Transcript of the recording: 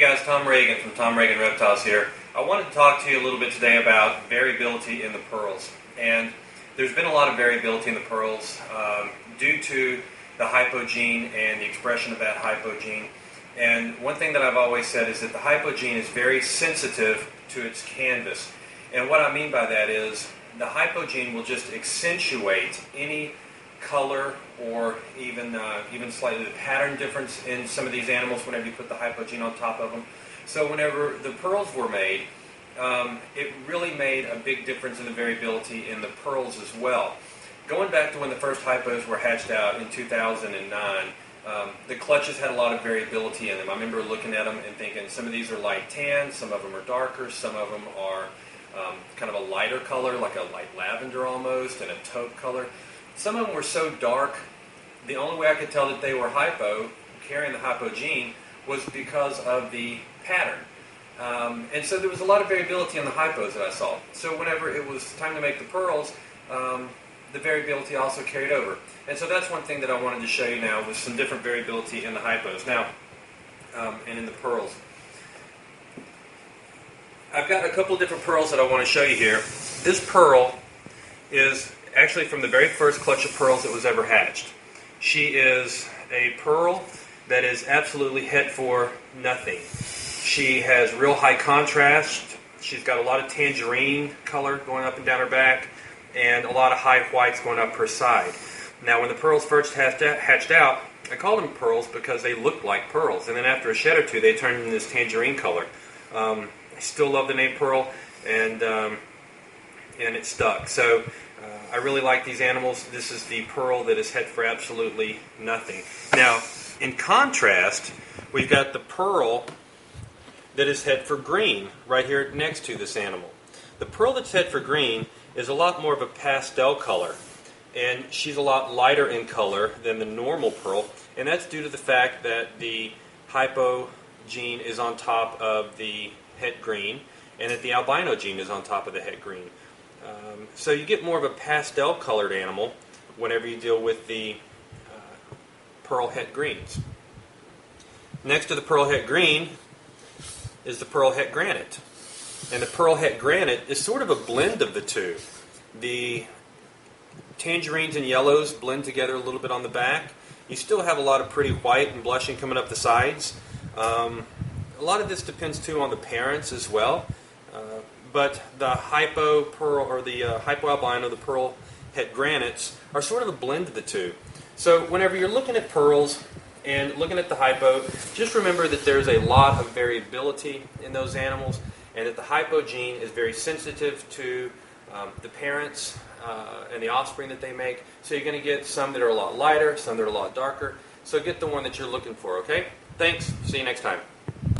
guys, Tom Reagan from Tom Reagan Reptiles here. I wanted to talk to you a little bit today about variability in the pearls. And there's been a lot of variability in the pearls due to the hypo gene and the expression of that hypo gene. And one thing that I've always said is that the hypo gene is very sensitive to its canvas. And what I mean by that is the hypo gene will just accentuate any color or even slightly the pattern difference in some of these animals whenever you put the hypo gene on top of them. So whenever the pearls were made, it really made a big difference in the variability in the pearls as well. Going back to when the first hypos were hatched out in 2009, the clutches had a lot of variability in them. I remember looking at them and thinking some of these are light tan, some of them are darker, some of them are kind of a lighter color, like a light lavender almost, and a taupe color. Some of them were so dark, the only way I could tell that they were hypo, carrying the hypo gene, was because of the pattern. And so there was a lot of variability in the hypos that I saw. So whenever it was time to make the pearls, the variability also carried over. And so that's one thing that I wanted to show you now, was some different variability in the hypos. Now, and in the pearls. I've got a couple different pearls that I want to show you here. This pearl is actually from the very first clutch of pearls that was ever hatched. She is a pearl that is absolutely het for nothing. She has real high contrast. She's got a lot of tangerine color going up and down her back, and a lot of high whites going up her side. Now, when the pearls first hatched out, I called them pearls because they looked like pearls, and then after a shed or two, they turned into this tangerine color. I still love the name pearl, and it stuck. So I really like these animals. This is the pearl that is het for absolutely nothing. Now, in contrast, we've got the pearl that is het for green right here next to this animal. The pearl that's het for green is a lot more of a pastel color, and she's a lot lighter in color than the normal pearl, and that's due to the fact that the hypo gene is on top of the het green, and that the albino gene is on top of the het green. So you get more of a pastel colored animal whenever you deal with the pearl het greens. Next to the pearl het green is the pearl het granite. And the pearl het granite is sort of a blend of the two. The tangerines and yellows blend together a little bit on the back. You still have a lot of pretty white and blushing coming up the sides. A lot of this depends too on the parents as well. But the hypo pearl, or the hypo albino, the pearl het granites, are sort of a blend of the two. So whenever you're looking at pearls and looking at the hypo, just remember that there's a lot of variability in those animals, and that the hypo gene is very sensitive to the parents and the offspring that they make. So you're going to get some that are a lot lighter, some that are a lot darker. So get the one that you're looking for, okay? Thanks. See you next time.